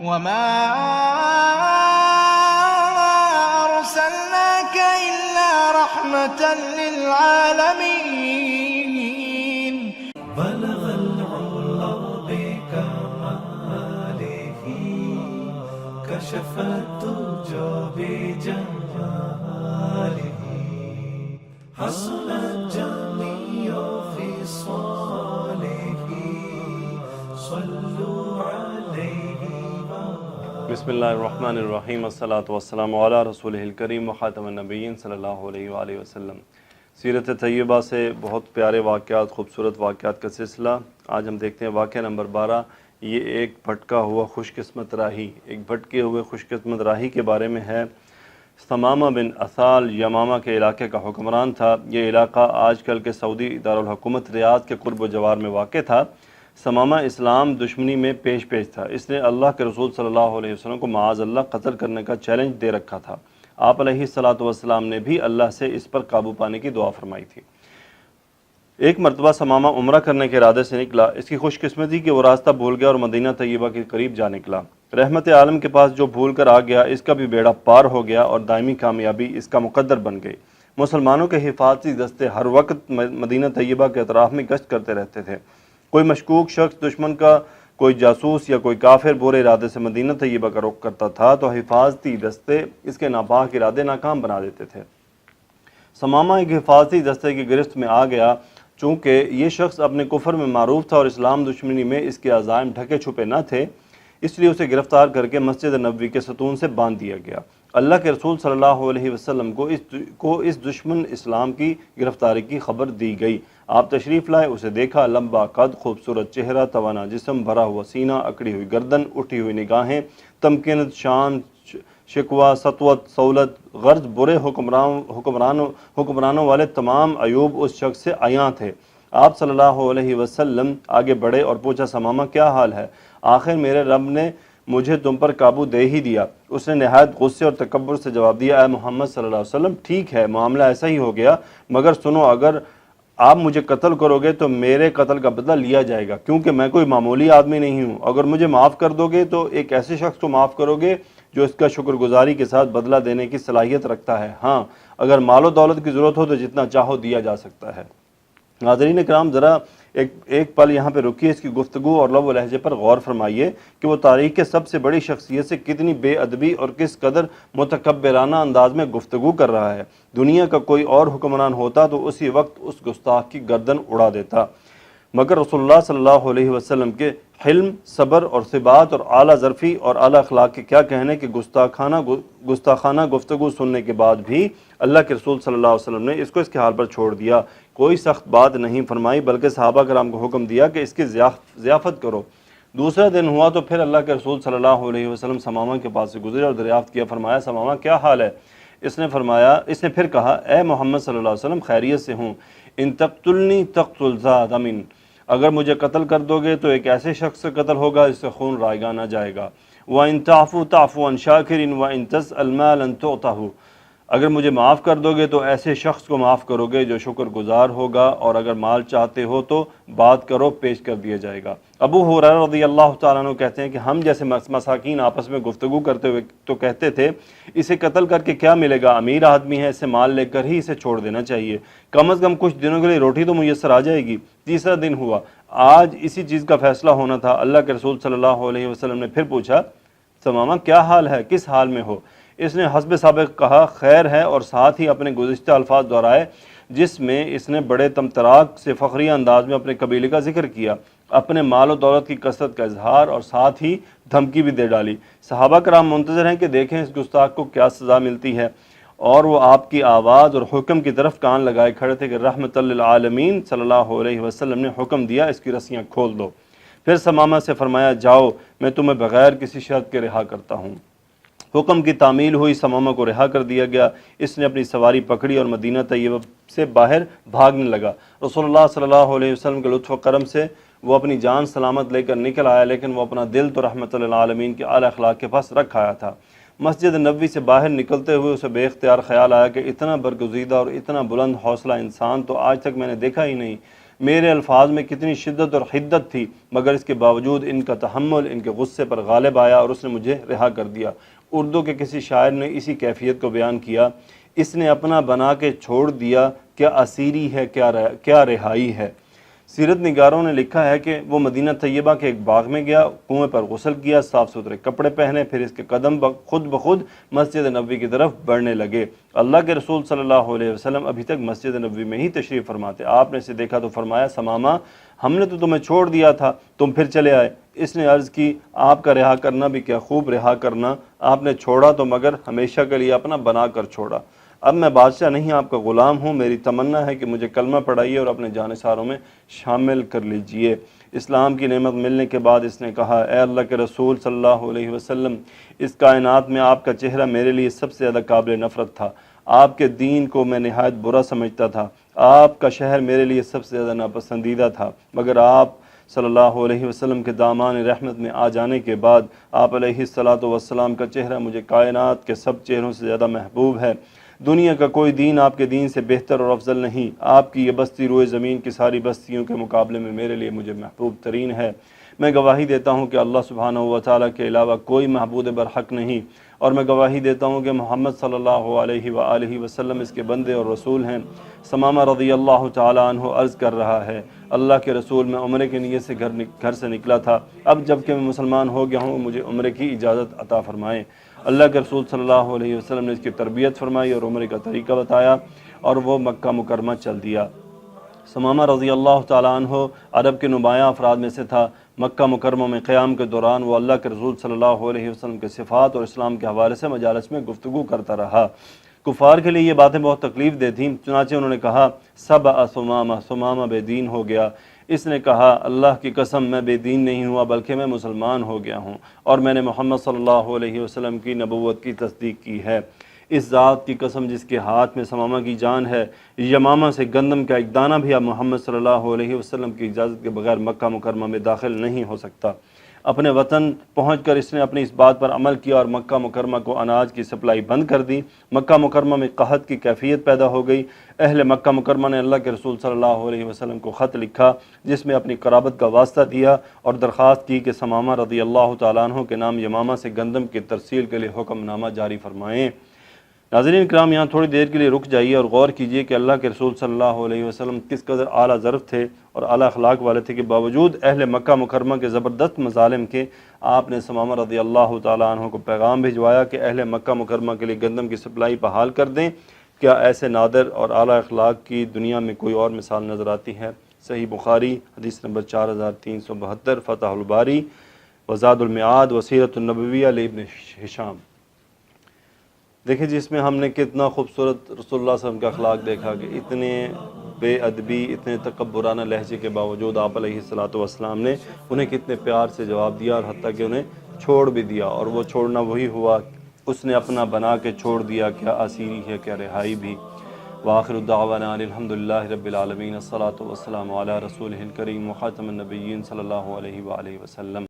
وما أرسلناك إلا رحمة للعالمين. بلغ العلا بكماله كشف الدجى بجماله حسن الجميع في صالح صلوا عليه. بسم اللہ الرحمن الرحیم، الصلاۃ والسلام علی رسولہ الکریم وخاتم النبیین صلی اللہ علیہ وآلہ وسلم. سیرت طیبہ سے بہت پیارے واقعات، خوبصورت واقعات کا سلسلہ. آج ہم دیکھتے ہیں واقعہ نمبر 12. یہ ایک بھٹکا ہوا خوش قسمت راہی، ایک بھٹکے ہوئے خوش قسمت راہی کے بارے میں ہے. ثمامہ بن اثال یمامہ کے علاقے کا حکمران تھا. یہ علاقہ آج کل کے سعودی دارالحکومت ریاض کے قرب و جوار میں واقع تھا. ثمامہ اسلام دشمنی میں پیش تھا. اس نے اللہ کے رسول صلی اللہ علیہ وسلم کو معاذ اللہ قتل کرنے کا چیلنج دے رکھا تھا. آپ علیہ السلام نے بھی اللہ سے اس پر قابو پانے کی دعا فرمائی تھی. ایک مرتبہ ثمامہ عمرہ کرنے کے ارادے سے نکلا. اس کی خوش قسمتی کہ وہ راستہ بھول گیا اور مدینہ طیبہ کے قریب جا نکلا. رحمت عالم کے پاس جو بھول کر آ گیا، اس کا بھی بیڑا پار ہو گیا اور دائمی کامیابی اس کا مقدر بن گئی. مسلمانوں کے حفاظتی دستے ہر وقت مدینہ طیبہ کے اطراف میں گشت کرتے رہتے تھے. کوئی مشکوک شخص، دشمن کا کوئی جاسوس یا کوئی کافر برے ارادے سے مدینہ طیبہ کا رخ کرتا تھا تو حفاظتی دستے اس کے ناپاک ارادے ناکام بنا دیتے تھے. ثمامہ ایک حفاظتی دستے کی گرفت میں آ گیا. چونکہ یہ شخص اپنے کفر میں معروف تھا اور اسلام دشمنی میں اس کے عزائم ڈھکے چھپے نہ تھے، اس لیے اسے گرفتار کر کے مسجد نبوی کے ستون سے باندھ دیا گیا. اللہ کے رسول صلی اللہ علیہ وسلم کو اس دشمن اسلام کی گرفتاری کی خبر دی گئی. آپ تشریف لائے، اسے دیکھا. لمبا قد، خوبصورت چہرہ، توانا جسم، بھرا ہوا سینہ، اکڑی ہوئی گردن، اٹھی ہوئی نگاہیں، تمکنت شان، شکوہ، سطوت، سہولت، غرض برے حکمرانوں والے تمام عیوب اس شخص سے عیاں تھے. آپ صلی اللہ علیہ وسلم آگے بڑھے اور پوچھا، ثمامہ کیا حال ہے؟ آخر میرے رب نے مجھے تم پر قابو دے ہی دیا. اس نے نہایت غصے اور تکبر سے جواب دیا، اے محمد صلی اللہ علیہ وسلم، ٹھیک ہے، معاملہ ایسا ہی ہو گیا، مگر سنو، اگر آپ مجھے قتل کرو گے تو میرے قتل کا بدلہ لیا جائے گا، کیونکہ میں کوئی معمولی آدمی نہیں ہوں. اگر مجھے معاف کر دو گے تو ایک ایسے شخص کو معاف کرو گے جو اس کا شکر گزاری کے ساتھ بدلہ دینے کی صلاحیت رکھتا ہے. ہاں، اگر مال و دولت کی ضرورت ہو تو جتنا چاہو دیا جا سکتا ہے. ناظرین کرام، ذرا ایک پل یہاں پہ رکیے. اس کی گفتگو اور لب و لہجے پر غور فرمائیے کہ وہ تاریخ کے سب سے بڑی شخصیت سے کتنی بے ادبی اور کس قدر متکبرانہ انداز میں گفتگو کر رہا ہے. دنیا کا کوئی اور حکمران ہوتا تو اسی وقت اس گستاخ کی گردن اڑا دیتا، مگر رسول اللہ صلی اللہ علیہ وسلم کے حلم، صبر اور ثبات اور اعلیٰ ظرفی اور اعلیٰ اخلاق کے کیا کہنے کہ گستاخانہ گفتگو سننے کے بعد بھی اللہ کے رسول صلی اللہ علیہ وسلم نے اس کو اس کے حال پر چھوڑ دیا. کوئی سخت بات نہیں فرمائی، بلکہ صحابہ کرام کو حکم دیا کہ اس کی ضیافت کرو. دوسرا دن ہوا تو پھر اللہ کے رسول صلی اللہ علیہ وسلم ثمامہ کے پاس سے گزرے اور دریافت کیا. فرمایا، ثمامہ کیا حال ہے؟ اس نے پھر کہا، اے محمد صلی اللہ علیہ وسلم، خیریت سے ہوں. ان تقتلنی تقتل ذا دم، اگر مجھے قتل کر دو گے تو ایک ایسے شخص سے قتل ہوگا جس سے خون رائگاں نہ جائے گا. وَإِن تَعْفُوا تَعْفُوا عَنْ شَاكِرٍ وَإِن تَسْأَلْ مَالًا تُعْطَهُ، اگر مجھے معاف کر دو گے تو ایسے شخص کو معاف کرو گے جو شکر گزار ہوگا، اور اگر مال چاہتے ہو تو بات کرو، پیش کر دیا جائے گا. ابو ہریرہ رضی اللہ تعالیٰ عنہ کہتے ہیں کہ ہم جیسے مساکین آپس میں گفتگو کرتے ہوئے تو کہتے تھے، اسے قتل کر کے کیا ملے گا، امیر آدمی ہے، اسے مال لے کر ہی اسے چھوڑ دینا چاہیے، کم از کم کچھ دنوں کے لیے روٹی تو میسر آ جائے گی. تیسرا دن ہوا، آج اسی چیز کا فیصلہ ہونا تھا. اللہ کے رسول صلی اللہ علیہ وسلم نے پھر پوچھا، ثمامہ کیا حال ہے، کس حال میں ہو؟ اس نے حسب سابق کہا، خیر ہے، اور ساتھ ہی اپنے گزشتہ الفاظ دہرائے جس میں اس نے بڑے تمطراق سے فخریہ انداز میں اپنے قبیلے کا ذکر کیا، اپنے مال و دولت کی کثرت کا اظہار، اور ساتھ ہی دھمکی بھی دے ڈالی. صحابہ کرام منتظر ہیں کہ دیکھیں اس گستاخ کو کیا سزا ملتی ہے، اور وہ آپ کی آواز اور حکم کی طرف کان لگائے کھڑے تھے کہ رحمت للعالمین صلی اللہ علیہ وسلم نے حکم دیا، اس کی رسیاں کھول دو. پھر ثمامہ سے فرمایا، جاؤ، میں تمہیں بغیر کسی شرط کے رہا کرتا ہوں. حکم کی تعمیل ہوئی، ثمامہ کو رہا کر دیا گیا. اس نے اپنی سواری پکڑی اور مدینہ طیبہ سے باہر بھاگنے لگا. رسول اللہ صلی اللہ علیہ وسلم کے لطف و کرم سے وہ اپنی جان سلامت لے کر نکل آیا، لیکن وہ اپنا دل تو رحمت للعالمین کے اعلی اخلاق کے پاس رکھ آیا تھا. مسجد نبوی سے باہر نکلتے ہوئے اسے بے اختیار خیال آیا کہ اتنا برگزیدہ اور اتنا بلند حوصلہ انسان تو آج تک میں نے دیکھا ہی نہیں. میرے الفاظ میں کتنی شدت اور حدت تھی، مگر اس کے باوجود ان کا تحمل ان کے غصے پر غالب آیا اور اس نے مجھے رہا کر دیا۔ اردو کے کسی شاعر نے اسی کیفیت کو بیان کیا، اس نے اپنا بنا کے چھوڑ دیا، کیا اسیری ہے کیا رہائی ہے۔ سیرت نگاروں نے لکھا ہے کہ وہ مدینہ طیبہ کے ایک باغ میں گیا، کنویں پر غسل کیا، صاف ستھرے کپڑے پہنے، پھر اس کے قدم خود بخود مسجد نبوی کی طرف بڑھنے لگے۔ اللہ کے رسول صلی اللہ علیہ وسلم ابھی تک مسجد نبوی میں ہی تشریف فرماتے۔ آپ نے اسے دیکھا تو فرمایا، ثمامہ ہم نے تو تمہیں چھوڑ دیا تھا، تم پھر چلے آئے۔ اس نے عرض کی، آپ کا رہا کرنا بھی کیا خوب رہا کرنا، آپ نے چھوڑا تو مگر ہمیشہ کے لیے اپنا بنا کر چھوڑا۔ اب میں بادشاہ نہیں آپ کا غلام ہوں، میری تمنا ہے کہ مجھے کلمہ پڑھائیے اور اپنے جانثاروں میں شامل کر لیجئے۔ اسلام کی نعمت ملنے کے بعد اس نے کہا، اے اللہ کے رسول صلی اللہ علیہ وسلم، اس کائنات میں آپ کا چہرہ میرے لیے سب سے زیادہ قابل نفرت تھا، آپ کے دین کو میں نہایت برا سمجھتا تھا، آپ کا شہر میرے لیے سب سے زیادہ ناپسندیدہ تھا، مگر آپ صلی اللہ علیہ وسلم کے دامان رحمت میں آ جانے کے بعد آپ علیہ الصلاۃ والسلام کا چہرہ مجھے کائنات کے سب چہروں سے زیادہ محبوب ہے۔ دنیا کا کوئی دین آپ کے دین سے بہتر اور افضل نہیں، آپ کی یہ بستی روئے زمین کی ساری بستیوں کے مقابلے میں میرے لیے مجھے محبوب ترین ہے۔ میں گواہی دیتا ہوں کہ اللہ سبحانہ و تعالیٰ کے علاوہ کوئی معبود برحق نہیں، اور میں گواہی دیتا ہوں کہ محمد صلی اللہ علیہ وآلہ وسلم اس کے بندے اور رسول ہیں۔ ثمامہ رضی اللہ تعالیٰ عنہ عرض کر رہا ہے، اللہ کے رسول، میں عمرے کی نیت سے گھر سے نکلا تھا، اب جب کہ میں مسلمان ہو گیا ہوں مجھے عمرے کی اجازت عطا فرمائیں۔ اللہ کے رسول صلی اللہ علیہ وسلم نے اس کی تربیت فرمائی اور عمرے کا طریقہ بتایا، اور وہ مکہ مکرمہ چل دیا۔ ثمامہ رضی اللہ تعالیٰ عنہ عرب کے نمایاں افراد میں سے تھا۔ مکہ مکرمہ میں قیام کے دوران وہ اللہ کے رسول صلی اللہ علیہ وسلم کے صفات اور اسلام کے حوالے سے مجالس میں گفتگو کرتا رہا۔ کفار کے لیے یہ باتیں بہت تکلیف دہ تھیں، چنانچہ انہوں نے کہا، سبع ثمامہ، ثمامہ بے دین ہو گیا۔ اس نے کہا، اللہ کی قسم میں بے دین نہیں ہوا بلکہ میں مسلمان ہو گیا ہوں، اور میں نے محمد صلی اللہ علیہ وسلم کی نبوت کی تصدیق کی ہے۔ اس ذات کی قسم جس کے ہاتھ میں ثمامہ کی جان ہے، یمامہ سے گندم کا ایک دانہ بھی اب محمد صلی اللہ علیہ وسلم کی اجازت کے بغیر مکہ مکرمہ میں داخل نہیں ہو سکتا۔ اپنے وطن پہنچ کر اس نے اپنی اس بات پر عمل کیا اور مکہ مکرمہ کو اناج کی سپلائی بند کر دی۔ مکہ مکرمہ میں قحط کی کیفیت پیدا ہو گئی۔ اہل مکہ مکرمہ نے اللہ کے رسول صلی اللہ علیہ وسلم کو خط لکھا، جس میں اپنی قرابت کا واسطہ دیا اور درخواست کی کہ ثمامہ رضی اللہ تعالیٰ عنہ کے نام یمامہ سے گندم کی ترسیل کے لیے حکم نامہ جاری فرمائیں۔ ناظرین کرام، یہاں تھوڑی دیر کے لیے رک جائیے اور غور کیجئے کہ اللہ کے رسول صلی اللہ علیہ وسلم کس قدر اعلیٰ ظرف تھے اور اعلیٰ اخلاق والے تھے کہ باوجود اہل مکہ مکرمہ کے زبردست مظالم کے آپ نے ثمامہ رضی اللہ تعالیٰ عنہ کو پیغام بھجوایا کہ اہل مکہ مکرمہ کے لیے گندم کی سپلائی بحال کر دیں۔ کیا ایسے نادر اور اعلیٰ اخلاق کی دنیا میں کوئی اور مثال نظر آتی ہے؟ صحیح بخاری حدیث نمبر 4372، فتح الباری وزاد المعاد وسیرۃ النبویہ لابن ہشام۔ دیکھیں جی، اس میں ہم نے کتنا خوبصورت رسول اللہ صلی اللہ علیہ وسلم کا اخلاق دیکھا کہ اتنے بے ادبی، اتنے تکبرانہ لہجے کے باوجود آپ علیہ الصلوۃ والسلام نے انہیں کتنے پیار سے جواب دیا، اور حتیٰ کہ انہیں چھوڑ بھی دیا، اور وہ چھوڑنا وہی ہوا، اس نے اپنا بنا کے چھوڑ دیا، کیا اسیری ہے کیا رہائی بھی۔ وآخر دعوانا الحمدللہ رب العالمین، الصلاۃ والسلام علی رسولہ الکریم وخاتم النبیین صلی اللہ علیہ وآلہ وسلم۔